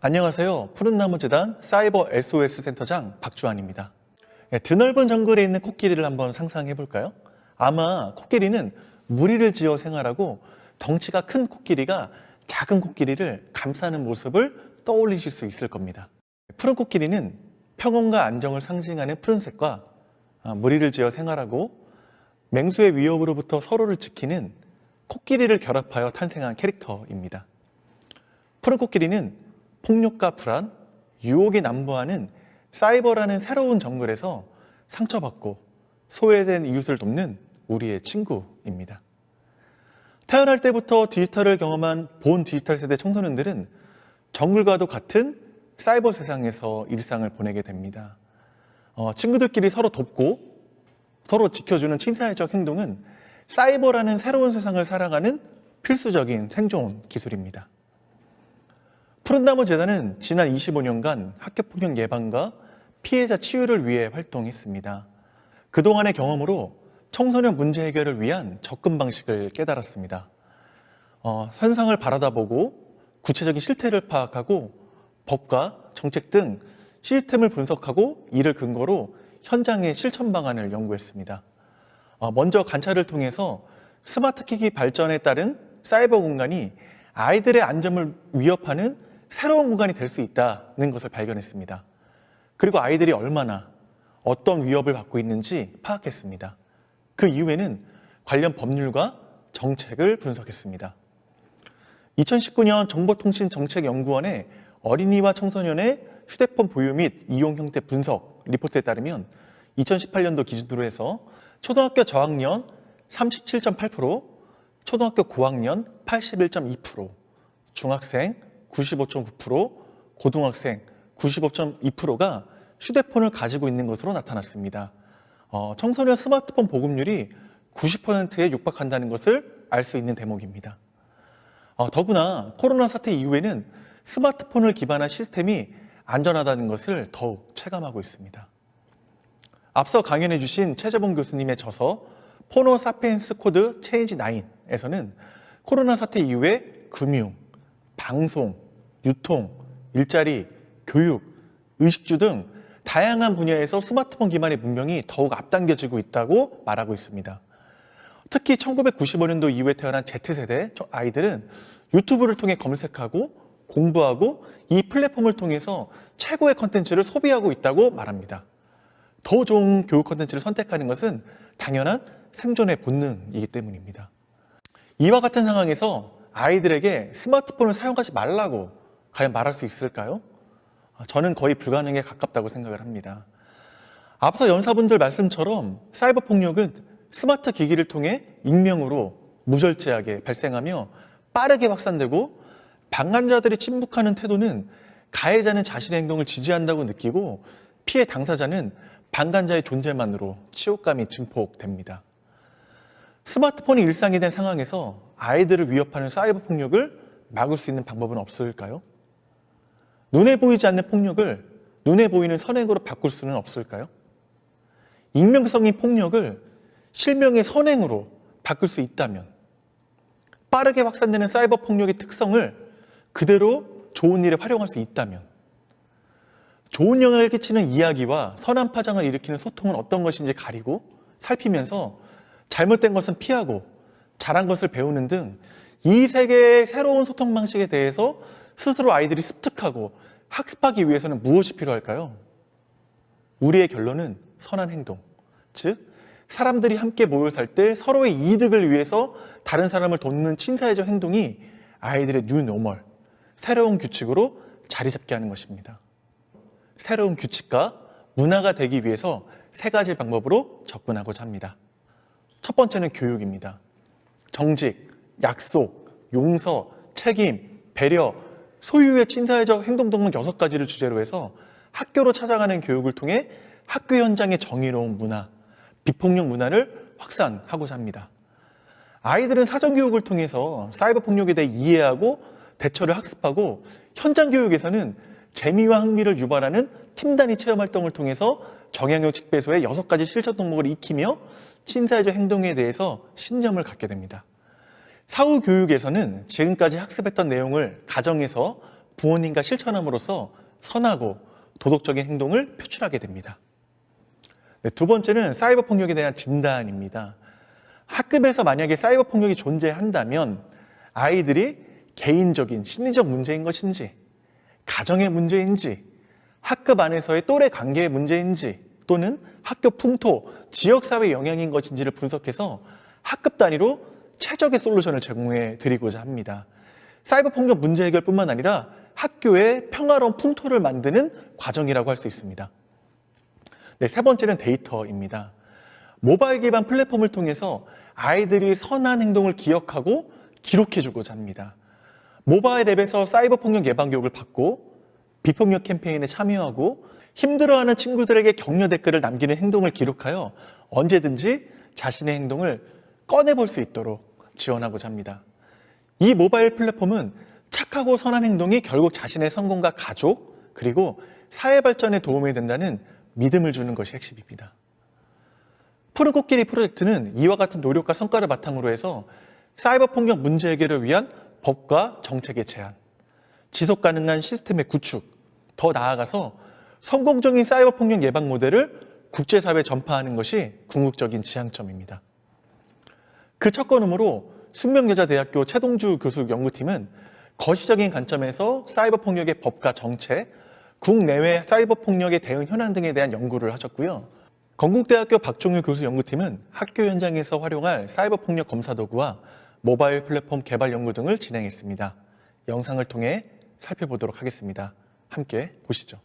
안녕하세요. 푸른나무재단 사이버 SOS 센터장 박주환입니다. 드넓은 정글에 있는 코끼리를 한번 상상해 볼까요? 아마 코끼리는 무리를 지어 생활하고 덩치가 큰 코끼리가 작은 코끼리를 감싸는 모습을 떠올리실 수 있을 겁니다. 푸른 코끼리는 평온과 안정을 상징하는 푸른색과 무리를 지어 생활하고 맹수의 위협으로부터 서로를 지키는 코끼리를 결합하여 탄생한 캐릭터입니다. 푸른 코끼리는 폭력과 불안, 유혹이 난무하는 사이버라는 새로운 정글에서 상처받고 소외된 이웃을 돕는 우리의 친구입니다. 태어날 때부터 디지털을 경험한 본 디지털 세대 청소년들은 정글과도 같은 사이버 세상에서 일상을 보내게 됩니다. 친구들끼리 서로 돕고 서로 지켜주는 친사회적 행동은 사이버라는 새로운 세상을 살아가는 필수적인 생존 기술입니다. 푸른나무재단은 지난 25년간 학교폭력 예방과 피해자 치유를 위해 활동했습니다. 그동안의 경험으로 청소년 문제 해결을 위한 접근 방식을 깨달았습니다. 현상을 바라다보고 구체적인 실태를 파악하고 법과 정책 등 시스템을 분석하고 이를 근거로 현장의 실천 방안을 연구했습니다. 먼저 관찰을 통해서 스마트 기기 발전에 따른 사이버 공간이 아이들의 안전을 위협하는 새로운 공간이 될 수 있다는 것을 발견했습니다. 그리고 아이들이 얼마나 어떤 위협을 받고 있는지 파악했습니다. 그 이후에는 관련 법률과 정책을 분석했습니다. 2019년 정보통신정책연구원의 어린이와 청소년의 휴대폰 보유 및 이용 형태 분석 리포트에 따르면 2018년도 기준으로 해서 초등학교 저학년 37.8%, 초등학교 고학년 81.2%, 중학생 95.9%, 고등학생 95.2%가 휴대폰을 가지고 있는 것으로 나타났습니다. 청소년 스마트폰 보급률이 90%에 육박한다는 것을 알 수 있는 대목입니다. 더구나 코로나 사태 이후에는 스마트폰을 기반한 시스템이 안전하다는 것을 더욱 체감하고 있습니다. 앞서 강연해 주신 최재봉 교수님의 저서 포노 사피엔스 코드 체인지 9에서는 코로나 사태 이후에 금융, 방송, 유통, 일자리, 교육, 의식주 등 다양한 분야에서 스마트폰 기반의 문명이 더욱 앞당겨지고 있다고 말하고 있습니다. 특히 1995년도 이후에 태어난 Z세대 아이들은 유튜브를 통해 검색하고 공부하고 이 플랫폼을 통해서 최고의 컨텐츠를 소비하고 있다고 말합니다. 더 좋은 교육 컨텐츠를 선택하는 것은 당연한 생존의 본능이기 때문입니다. 이와 같은 상황에서 아이들에게 스마트폰을 사용하지 말라고 과연 말할 수 있을까요? 저는 거의 불가능에 가깝다고 생각을 합니다. 앞서 연사분들 말씀처럼 사이버 폭력은 스마트 기기를 통해 익명으로 무절제하게 발생하며 빠르게 확산되고 방관자들이 침묵하는 태도는 가해자는 자신의 행동을 지지한다고 느끼고 피해 당사자는 방관자의 존재만으로 치욕감이 증폭됩니다. 스마트폰이 일상이 된 상황에서 아이들을 위협하는 사이버 폭력을 막을 수 있는 방법은 없을까요? 눈에 보이지 않는 폭력을 눈에 보이는 선행으로 바꿀 수는 없을까요? 익명성인 폭력을 실명의 선행으로 바꿀 수 있다면, 빠르게 확산되는 사이버 폭력의 특성을 그대로 좋은 일에 활용할 수 있다면, 좋은 영향을 끼치는 이야기와 선한 파장을 일으키는 소통은 어떤 것인지 가리고 살피면서 잘못된 것은 피하고 잘한 것을 배우는 등 이 세계의 새로운 소통 방식에 대해서 스스로 아이들이 습득하고 학습하기 위해서는 무엇이 필요할까요? 우리의 결론은 선한 행동, 즉 사람들이 함께 모여 살 때 서로의 이득을 위해서 다른 사람을 돕는 친사회적 행동이 아이들의 뉴 노멀, 새로운 규칙으로 자리 잡게 하는 것입니다. 새로운 규칙과 문화가 되기 위해서 세 가지 방법으로 접근하고자 합니다. 첫 번째는 교육입니다. 정직, 약속, 용서, 책임, 배려, 소유의 친사회적 행동 등문 6가지를 주제로 해서 학교로 찾아가는 교육을 통해 학교 현장의 정의로운 문화, 비폭력 문화를 확산하고자 합니다. 아이들은 사전교육을 통해서 사이버 폭력에 대해 이해하고 대처를 학습하고 현장 교육에서는 재미와 흥미를 유발하는 팀 단위 체험 활동을 통해서 정약용 직배소의 6가지 실천 덕목을 익히며 친사회적 행동에 대해서 신념을 갖게 됩니다. 사후 교육에서는 지금까지 학습했던 내용을 가정에서 부모님과 실천함으로써 선하고 도덕적인 행동을 표출하게 됩니다. 네, 두 번째는 사이버 폭력에 대한 진단입니다. 학급에서 만약에 사이버 폭력이 존재한다면 아이들이 개인적인 심리적 문제인 것인지, 가정의 문제인지, 학급 안에서의 또래 관계의 문제인지, 또는 학교 풍토, 지역사회 영향인 것인지를 분석해서 학급 단위로 최적의 솔루션을 제공해 드리고자 합니다. 사이버 폭력 문제 해결뿐만 아니라 학교의 평화로운 풍토를 만드는 과정이라고 할 수 있습니다. 네, 세 번째는 데이터입니다. 모바일 기반 플랫폼을 통해서 아이들이 선한 행동을 기억하고 기록해주고자 합니다. 모바일 앱에서 사이버 폭력 예방 교육을 받고 비폭력 캠페인에 참여하고 힘들어하는 친구들에게 격려 댓글을 남기는 행동을 기록하여 언제든지 자신의 행동을 꺼내볼 수 있도록 지원하고자 합니다. 이 모바일 플랫폼은 착하고 선한 행동이 결국 자신의 성공과 가족 그리고 사회 발전에 도움이 된다는 믿음을 주는 것이 핵심입니다. 푸른 코끼리 프로젝트는 이와 같은 노력과 성과를 바탕으로 해서 사이버 폭력 문제 해결을 위한 법과 정책의 제안, 지속 가능한 시스템의 구축, 더 나아가서 성공적인 사이버 폭력 예방 모델을 국제사회에 전파하는 것이 궁극적인 지향점입니다. 그 첫 걸음으로 숙명여자대학교 최동주 교수 연구팀은 거시적인 관점에서 사이버 폭력의 법과 정책, 국내외 사이버 폭력의 대응 현안 등에 대한 연구를 하셨고요. 건국대학교 박종효 교수 연구팀은 학교 현장에서 활용할 사이버 폭력 검사 도구와 모바일 플랫폼 개발 연구 등을 진행했습니다. 영상을 통해 살펴보도록 하겠습니다. 함께 보시죠.